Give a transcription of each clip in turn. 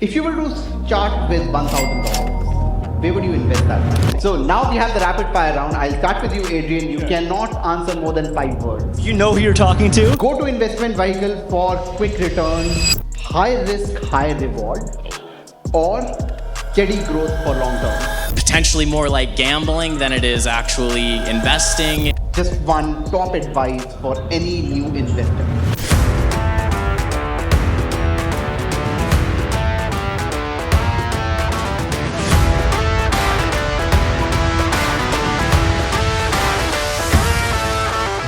If you were to start with $1,000, where would you invest that money? So now we have the rapid fire round. I'll start with you, Adrian. You cannot answer more than 5 words. You know who you're talking to? Go to investment vehicle for quick returns, high risk, high reward, or steady growth for long term. Potentially more like gambling than it is actually investing. Just one top advice for any new investor.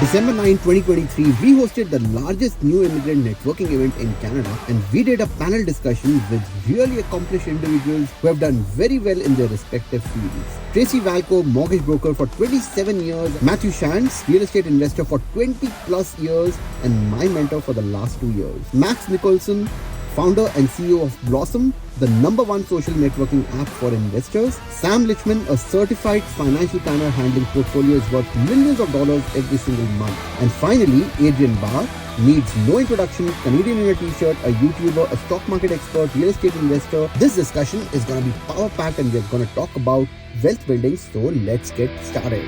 December 9, 2023, we hosted the largest new immigrant networking event in Canada, and we did a panel discussion with really accomplished individuals who have done very well in their respective fields. Tracy Valko, mortgage broker for 27 years, Matthew Shantz, real estate investor for 20 plus years, and my mentor for the last 2 years. Nicholson, founder and CEO of Blossom, the #1 social networking app for investors. Sam Lichtman, a certified financial planner handling portfolios worth millions of dollars every single month. And finally, Adrian Bar, needs no introduction, Canadian in a t-shirt, a YouTuber, a stock market expert, real estate investor. This discussion is going to be power-packed and we're going to talk about wealth building. So let's get started.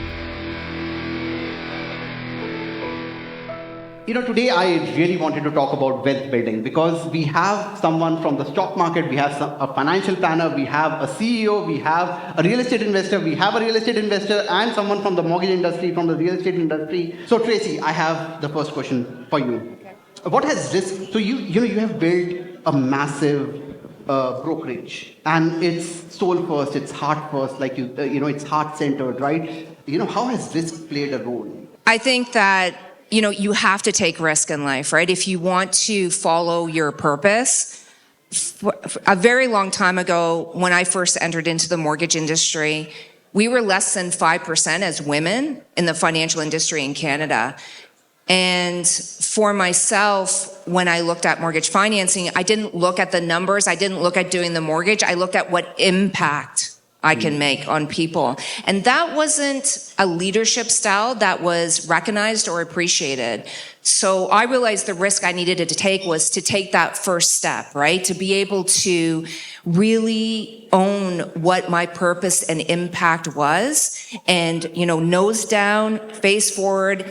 Today I really wanted to talk about wealth building because we have someone from the stock market, we have a financial planner, we have a CEO, we have a real estate investor, we have a real estate investor and someone from the mortgage industry, from the real estate industry. So Tracy, I have the first question for you. Okay. What has risk? So you have built a massive brokerage and it's soul first, it's heart first, like it's heart centered, right? How has risk played a role? I think that you have to take risk in life, right? If you want to follow your purpose. A very long time ago, when I first entered into the mortgage industry, we were less than 5% as women in the financial industry in Canada. And for myself, when I looked at mortgage financing, I didn't look at the numbers. I didn't look at doing the mortgage. I looked at what impact I can make on people. And that wasn't a leadership style that was recognized or appreciated. So I realized the risk I needed to take was to take that first step, right? To be able to really own what my purpose and impact was and, nose down, face forward,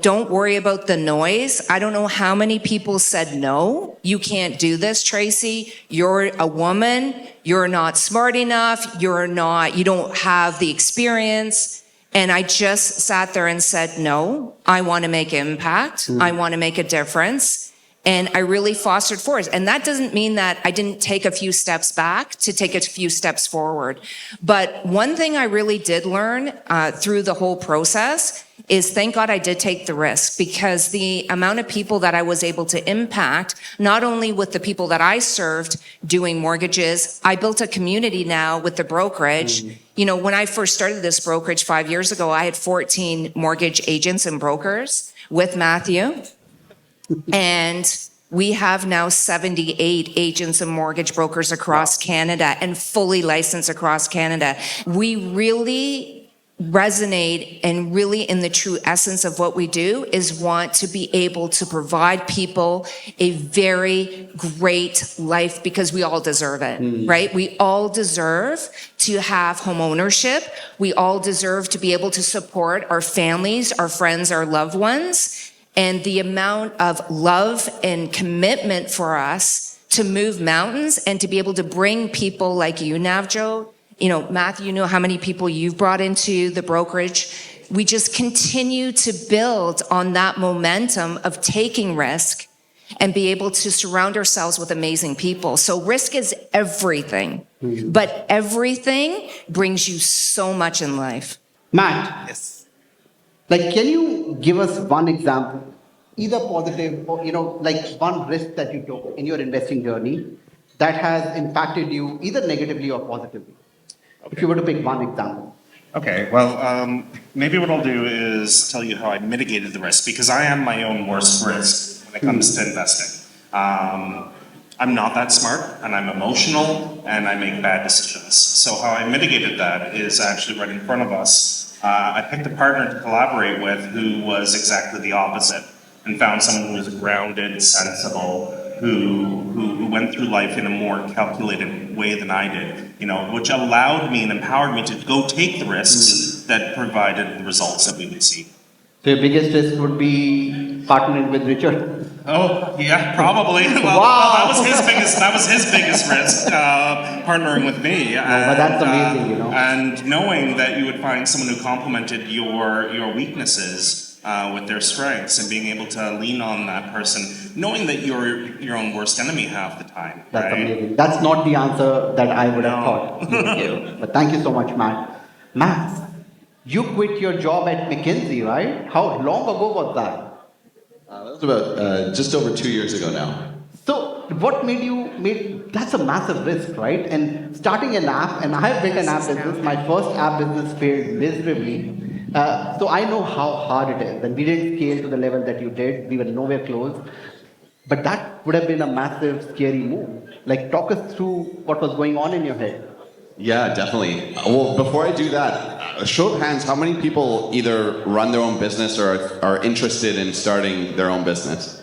don't worry about the noise. I don't know how many people said, no, you can't do this, Tracy. You're a woman. You're not smart enough. You don't have the experience. And I just sat there and said, no, I want to make impact. I want to make a difference. And I really fostered forward. And that doesn't mean that I didn't take a few steps back to take a few steps forward. But one thing I really did learn through the whole process is thank God I did take the risk, because the amount of people that I was able to impact, not only with the people that I served doing mortgages, I built a community now with the brokerage. When I first started this brokerage 5 years ago, I had 14 mortgage agents and brokers with Matthew. And we have now 78 agents and mortgage brokers across Canada and fully licensed across Canada. We really resonate, and really in the true essence of what we do is want to be able to provide people a very great life, because we all deserve it, right? We all deserve to have home ownership. We all deserve to be able to support our families, our friends, our loved ones. And the amount of love and commitment for us to move mountains and to be able to bring people like you, Navjot, Matthew, how many people you've brought into the brokerage. We just continue to build on that momentum of taking risk and be able to surround ourselves with amazing people. So risk is everything, but everything brings you so much in life. Matt. Yes. Can you give us one example, either positive or, one risk that you took in your investing journey that has impacted you either negatively or positively? Okay. If you were to pick one example. Okay, well, maybe what I'll do is tell you how I mitigated the risk, because I am my own worst risk when it comes to investing. I'm not that smart, and I'm emotional, and I make bad decisions. So how I mitigated that is actually right in front of us. I picked a partner to collaborate with who was exactly the opposite, and found someone who was grounded, sensible, who went through life in a more calculated way than I did, which allowed me and empowered me to go take the risks that provided the results that we would see. So your biggest risk would be partnering with Richard? Oh, yeah, probably. Well, Wow. that was his biggest risk, partnering with me. But that's amazing, And knowing that you would find someone who complemented your weaknesses with their strengths and being able to lean on that person, knowing that you're your own worst enemy half the time. That's right? amazing. That's not the answer that I would have No. thought. Thank you. But thank you so much, Matt. Matt, you quit your job at McKinsey, right? How long ago was that? That was about just over 2 years ago now. So what made you that's a massive risk, right? And starting an app, and I have built an app business. My first app business failed miserably. So I know how hard it is. And we didn't scale to the level that you did. We were nowhere close. But that would have been a massive, scary move. Like, talk us through what was going on in your head. Yeah, definitely. Well, before I do that, a show of hands, how many people either run their own business or are interested in starting their own business?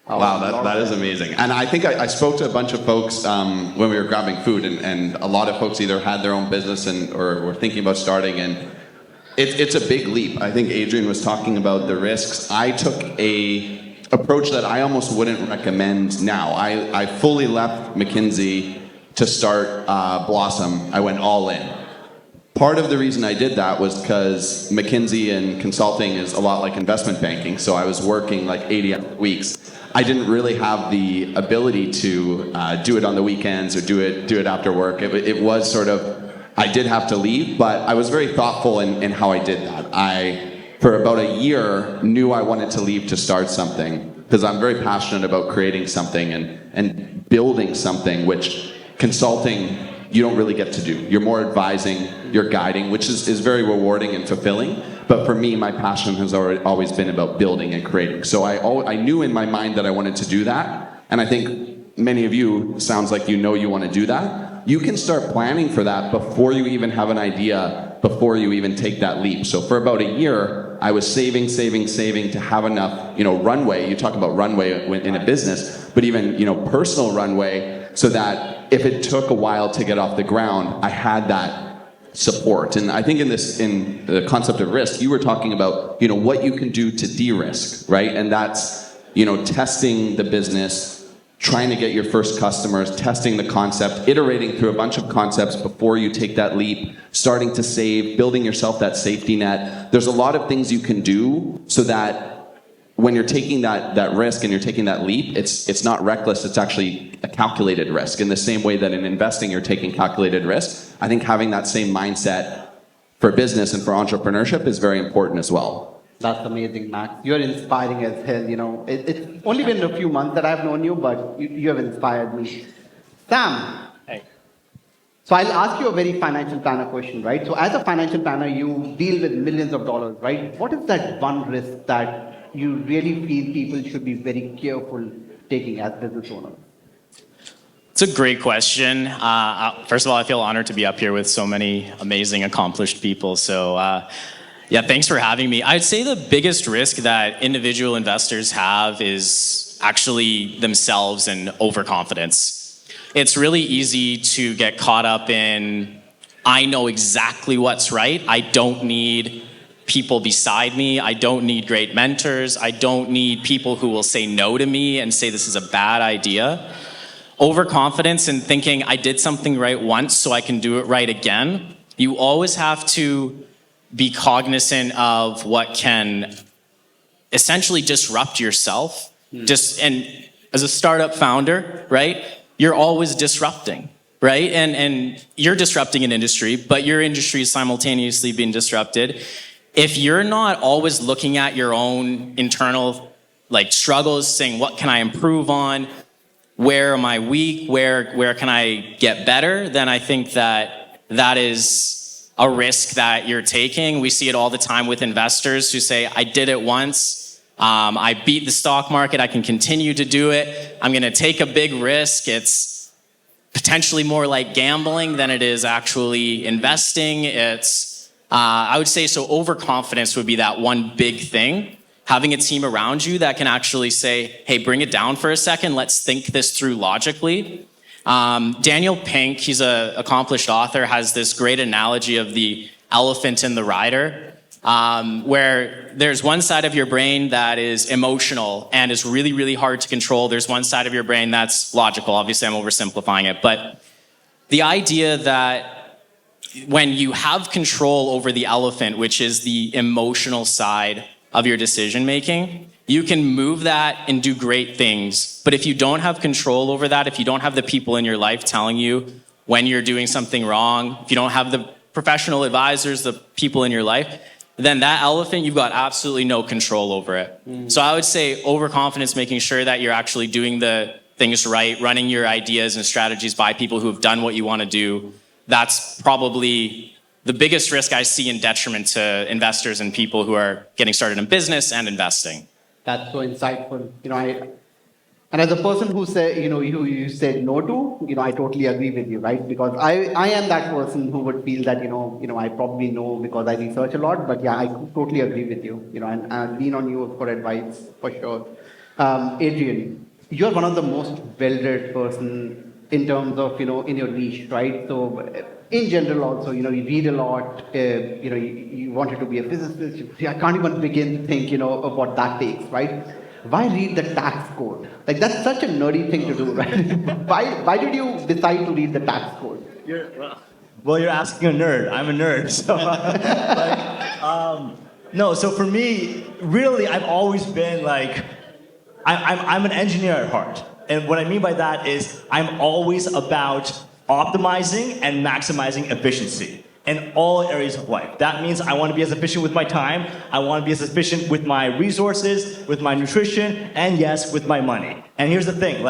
Oh, Wow, that is amazing. And I think I spoke to a bunch of folks when we were grabbing food, and a lot of folks either had their own business or were thinking about starting, and it's a big leap. I think Adrian was talking about the risks. I took a approach that I almost wouldn't recommend now. I fully left McKinsey to start Blossom. I went all in. Part of the reason I did that was because McKinsey and consulting is a lot like investment banking, so I was working like 80 weeks. I didn't really have the ability to do it on the weekends or do it after work. It was sort of, I did have to leave, but I was very thoughtful in how I did that. I, for about a year, knew I wanted to leave to start something because I'm very passionate about creating something and building something, which consulting you don't really get to do. You're more advising, you're guiding, which is very rewarding and fulfilling. But for me, my passion has always been about building and creating. So I knew in my mind that I wanted to do that. And I think many of you, sounds like you know you want to do that. You can start planning for that before you even have an idea, before you even take that leap. So for about a year, I was saving to have enough, runway. You talk about runway in a business, but even, personal runway, so that if it took a while to get off the ground, I had that support. And I think in the concept of risk, you were talking about, what you can do to de-risk, right? And that's, testing the business, trying to get your first customers, testing the concept, iterating through a bunch of concepts before you take that leap, starting to save, building yourself that safety net. There's a lot of things you can do so that when you're taking that risk and you're taking that leap, it's not reckless, it's actually a calculated risk. In the same way that in investing you're taking calculated risk, I think having that same mindset for business and for entrepreneurship is very important as well. That's amazing, Max. You're inspiring as hell, It's only been a few months that I've known you, but you have inspired me. Sam. Hey. So I'll ask you a very financial planner question, right? So as a financial planner, you deal with millions of dollars, right? What is that one risk that you really feel people should be very careful taking as business owners? It's a great question. First of all, I feel honored to be up here with so many amazing, accomplished people. So, thanks for having me. I'd say the biggest risk that individual investors have is actually themselves and overconfidence. It's really easy to get caught up in, I know exactly what's right. I don't need people beside me. I don't need great mentors. I don't need people who will say no to me and say this is a bad idea. Overconfidence and thinking I did something right once so I can do it right again. You always have to be cognizant of what can essentially disrupt yourself. And as a startup founder, right, you're always disrupting, right? And you're disrupting an industry, but your industry is simultaneously being disrupted. If you're not always looking at your own internal struggles, saying what can I improve on, where am I weak, where can I get better, then I think that is a risk that you're taking. We see it all the time with investors who say, I did it once, I beat the stock market, I can continue to do it, I'm gonna take a big risk. It's potentially more like gambling than it is actually investing. I would say so overconfidence would be that one big thing. having a team around you that can actually say, hey, bring it down for a second, let's think this through logically. Daniel Pink, he's an accomplished author, has this great analogy of the elephant and the rider, where there's one side of your brain that is emotional and is really, really hard to control. There's one side of your brain that's logical. Obviously, I'm oversimplifying it, but the idea that when you have control over the elephant, which is the emotional side of your decision making, you can move that and do great things. But if you don't have control over that, if you don't have the people in your life telling you when you're doing something wrong, if you don't have the professional advisors, the people in your life, then that elephant, you've got absolutely no control over it. So I would say overconfidence, making sure that you're actually doing the things right, running your ideas and strategies by people who have done what you want to do. That's probably the biggest risk I see in detriment to investors and people who are getting started in business and investing. That's so insightful. And as a person who said, you said no to, I totally agree with you, right? Because I am that person who would feel that, I probably know because I research a lot, but yeah, I totally agree with you, and I lean on you for advice for sure. Adrian, you're one of the most well-read person in terms of, in your niche, right? So in general also, you read a lot, you wanted to be a physicist. I can't even begin to think, of what that takes, right? Why read the tax code? Like, that's such a nerdy thing to do, right? Why did you decide to read the tax code? Well, you're asking a nerd. I'm a nerd. So, no, so for me, really, I've always been like, I'm an engineer at heart. And what I mean by that is I'm always about optimizing and maximizing efficiency in all areas of life. That means I want to be as efficient with my time, I want to be as efficient with my resources, with my nutrition, and yes, with my money. And here's the thing,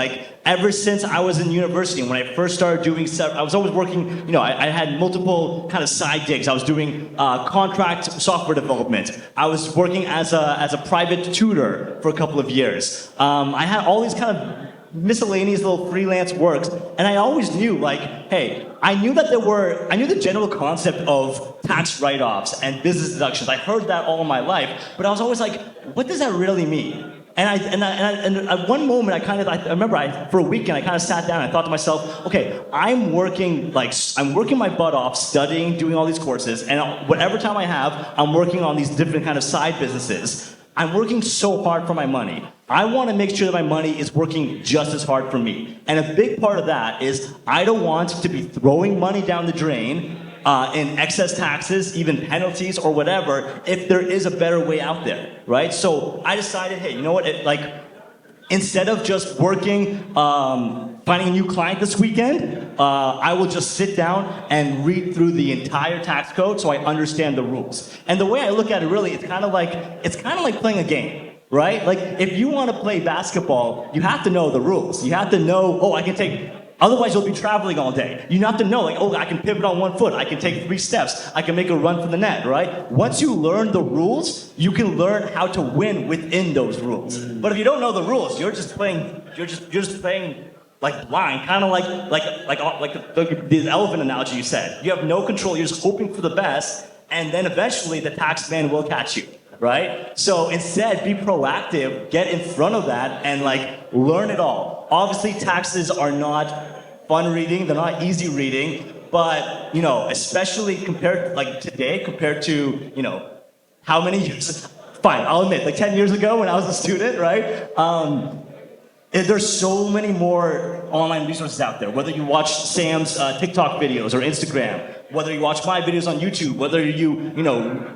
ever since I was in university, when I first started doing stuff, I was always working, I had multiple kind of side gigs. I was doing contract software development. I was working as a private tutor for a couple of years. I had all these kind of miscellaneous little freelance works, and I always knew, hey, I knew the general concept of tax write-offs and business deductions. I heard that all my life, but I was always like, what does that really mean? And at one moment, I remember for a weekend, I kind of sat down and I thought to myself, okay, I'm working my butt off, studying, doing all these courses, and whatever time I have, I'm working on these different kind of side businesses. I'm working so hard for my money. I want to make sure that my money is working just as hard for me. And a big part of that is I don't want to be throwing money down the drain in excess taxes, even penalties or whatever, if there is a better way out there, right? So I decided, hey, you know what? Instead of just working, finding a new client this weekend, I will just sit down and read through the entire tax code so I understand the rules. And the way I look at it, really, it's kind of like playing a game. Right? If you want to play basketball, you have to know the rules. You have to know, otherwise you'll be traveling all day. You have to know, I can pivot on one foot. I can take 3 steps. I can make a run for the net, right? Once you learn the rules, you can learn how to win within those rules. But if you don't know the rules, you're just playing like blind, kind of like the elephant analogy you said. You have no control. You're just hoping for the best, and then eventually the tax man will catch you. Right? So instead, be proactive, get in front of that, and learn it all. Obviously, taxes are not fun reading, they're not easy reading, but especially compared to how many years, fine, I'll admit, 10 years ago when I was a student, right? There's so many more online resources out there, whether you watch Sam's TikTok videos or Instagram, whether you watch my videos on YouTube, whether you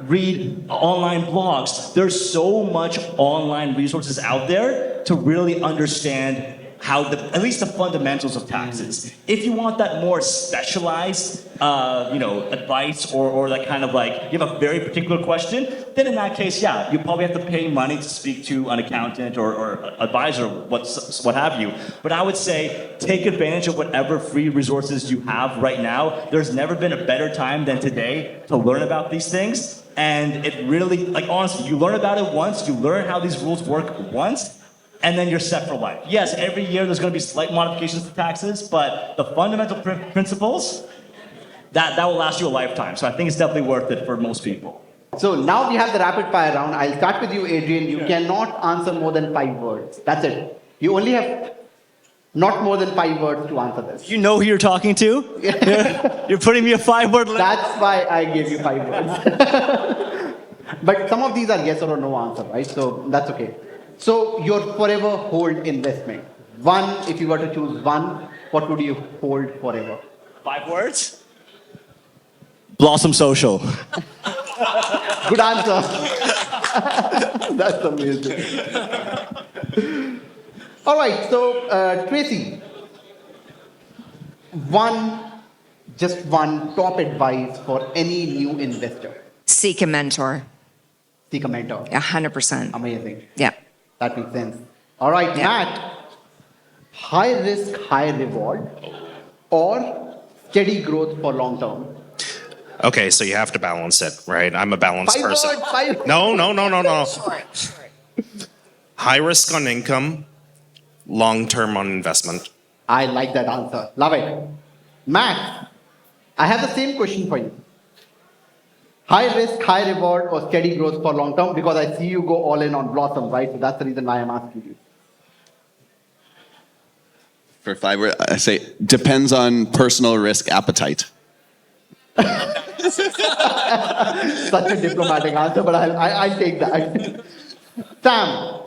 read online blogs, there's so much online resources out there to really understand at least the fundamentals of taxes. If you want that more specialized, advice or that kind of you have a very particular question, then in that case, yeah, you probably have to pay money to speak to an accountant or advisor, what have you. But I would say take advantage of whatever free resources you have right now. There's never been a better time than today to learn about these things. And it really, honestly, you learn about it once, you learn how these rules work once, and then you're set for life. Yes, every year there's going to be slight modifications to taxes, but the fundamental principles, that will last you a lifetime. So I think it's definitely worth it for most people. So now we have the rapid fire round. I'll start with you, Adrian. You cannot answer more than 5 words. That's it. You only have not more than 5 words to answer this. You know who you're talking to? You're putting me a 5-word limit. That's why I gave you 5 words. But some of these are yes or no answer, right? So that's okay. So your forever hold investment. One, if you were to choose one, what would you hold forever? 5 words? Blossom Social. Good answer. That's amazing. All right, so Tracy, just one top advice for any new investor. Seek a mentor. Seek a mentor. 100%. Amazing. Yeah. That makes sense. All right, Yeah. Matt, high risk, high reward, or steady growth for long term? Okay, so you have to balance it, right? I'm a balanced 5 person. words, 5 No. High risk on income, long term on investment. I like that answer. Love it. Matt, I have the same question for you. High risk, high reward, or steady growth for long term? Because I see you go all in on Blossom, right? So that's the reason why I'm asking you. For 5 words, I say depends on personal risk appetite. Such a diplomatic answer, but I'll take that. Sam,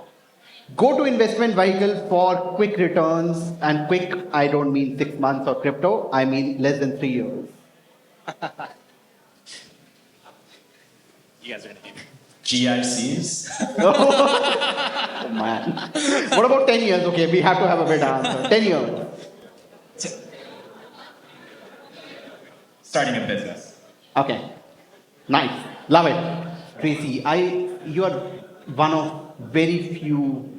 go to investment vehicle for quick returns, and quick, I don't mean 6 months or crypto, I mean less than 3 years. You guys are going to hate me. GICs? Oh man. What about 10 years? Okay, we have to have a better answer. 10 years. Starting a business. Okay. Nice. Love it. Tracy, you are one of very few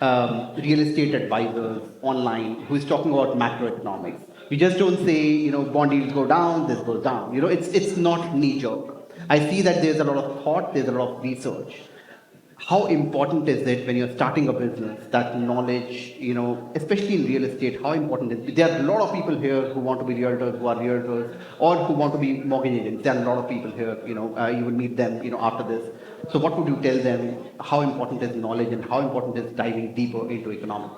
real estate advisors online who is talking about macroeconomics. You just don't say, bond yields go down, this goes down. It's not knee-jerk. I see that there's a lot of thought, there's a lot of research. How important is it when you're starting a business, that knowledge, especially in real estate, how important is it? There are a lot of people here who want to be realtors, who are realtors, or who want to be mortgage agents. There are a lot of people here, you will meet them, after this. So what would you tell them? How important is knowledge and how important is diving deeper into economics?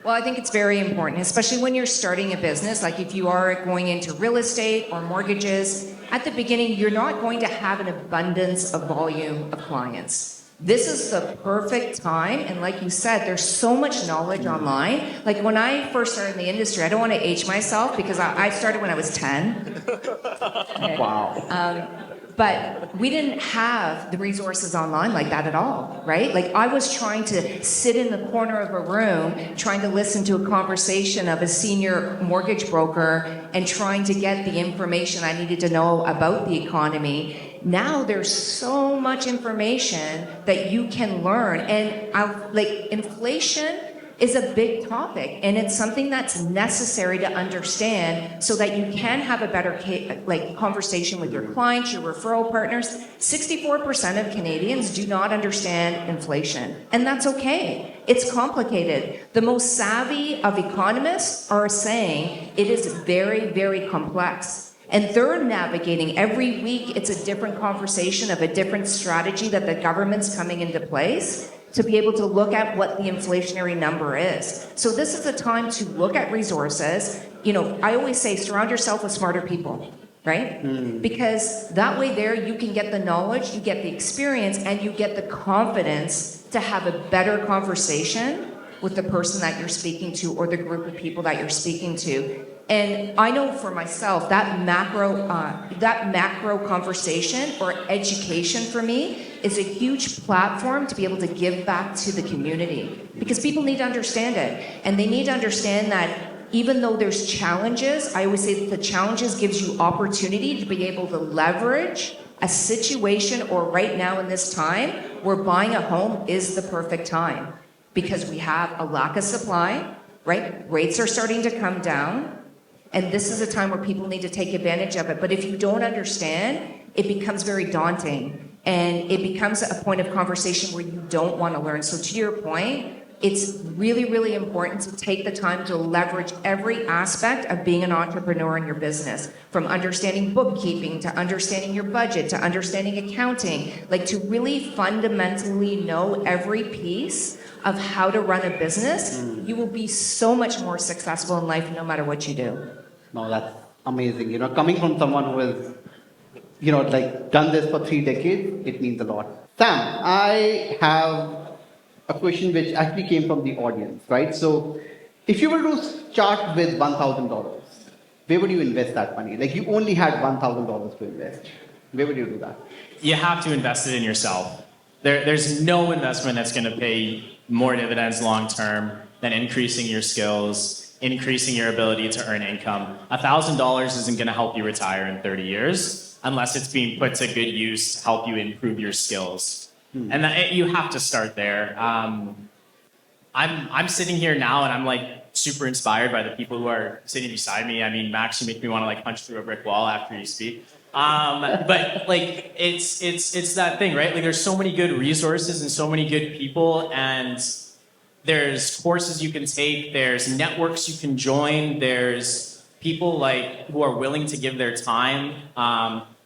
Well, I think it's very important, especially when you're starting a business. Like if you are going into real estate or mortgages, at the beginning, you're not going to have an abundance of volume of clients. This is the perfect time. And like you said, there's so much knowledge online. Like when I first started in the industry, I don't want to age myself because I started when I was 10. Okay. Wow. But we didn't have the resources online like that at all, right? Like I was trying to sit in the corner of a room, trying to listen to a conversation of a senior mortgage broker and trying to get the information I needed to know about the economy. Now there's so much information that you can learn. And inflation is a big topic, and it's something that's necessary to understand so that you can have a better conversation with your clients, your referral partners. 64% of Canadians do not understand inflation, and that's okay. It's complicated. The most savvy of economists are saying it is very, very complex. And they're navigating every week. It's a different conversation of a different strategy that the government's coming into place to be able to look at what the inflationary number is. So this is a time to look at resources. I always say surround yourself with smarter people, right? Because that way there you can get the knowledge, you get the experience, and you get the confidence to have a better conversation with the person that you're speaking to or the group of people that you're speaking to. And I know for myself that macro conversation or education for me is a huge platform to be able to give back to the community, because people need to understand it, and they need to understand that even though there's challenges, I always say that the challenges gives you opportunity to be able to leverage a situation, or right now in this time where buying a home is the perfect time because we have a lack of supply, right? Rates are starting to come down. And this is a time where people need to take advantage of it. But if you don't understand, it becomes very daunting. And it becomes a point of conversation where you don't want to learn. So to your point, it's really, really important to take the time to leverage every aspect of being an entrepreneur in your business, from understanding bookkeeping to understanding your budget to understanding accounting, like to really fundamentally know every piece of how to run a business. You will be so much more successful in life no matter what you do. No, that's amazing. You know, coming from someone who has, you know, like done this for 3 decades, it means a lot. Sam, I have a question which actually came from the audience, right? So, if you were to start with $1,000, where would you invest that money? Like, you only had $1,000 to invest. Where would you do that? You have to invest it in yourself. There's no investment that's going to pay more dividends long term than increasing your skills, increasing your ability to earn income. $1,000 isn't going to help you retire in 30 years unless it's being put to good use to help you improve your skills. And you have to start there. I'm sitting here now and I'm like super inspired by the people who are sitting beside me. I mean, Max, you make me want to like punch through a brick wall after you speak. But like it's that thing, right? Like there's so many good resources and so many good people, and there's courses you can take, there's networks you can join, there's people like who are willing to give their time.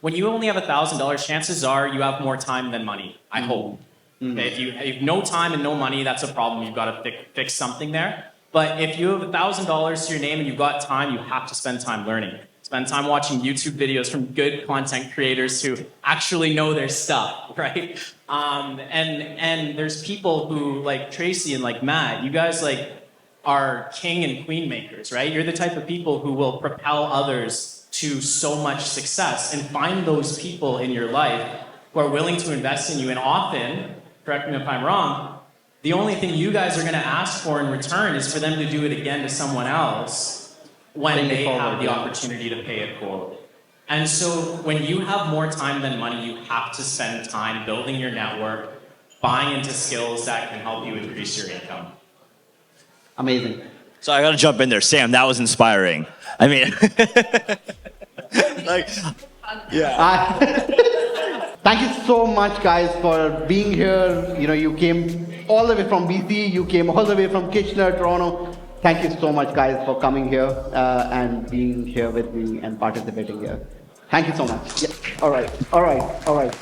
When you only have $1,000, chances are you have more time than money, I hope. Okay, if you have no time and no money, that's a problem. You've got to fix something there. But if you have $1,000 to your name and you've got time, you have to spend time learning. Spend time watching YouTube videos from good content creators who actually know their stuff, right? And there's people who, like Tracy and like Matt, you guys like are king and queen makers, right? You're the type of people who will propel others to so much success, and find those people in your life who are willing to invest in you. And often, correct me if I'm wrong, the only thing you guys are going to ask for in return is for them to do it again to someone else when they have the opportunity to pay it forward. And so when you have more time than money, you have to spend time building your network, buying into skills that can help you increase your income. Amazing. So I got to jump in there. Sam, that was inspiring. I mean, like, yeah. Thank you so much, guys, for being here. You know, you came all the way from BC, you came all the way from Kitchener, Toronto. Thank you so much, guys, for coming here and being here with me and participating here. Thank you so much. Yeah. All right.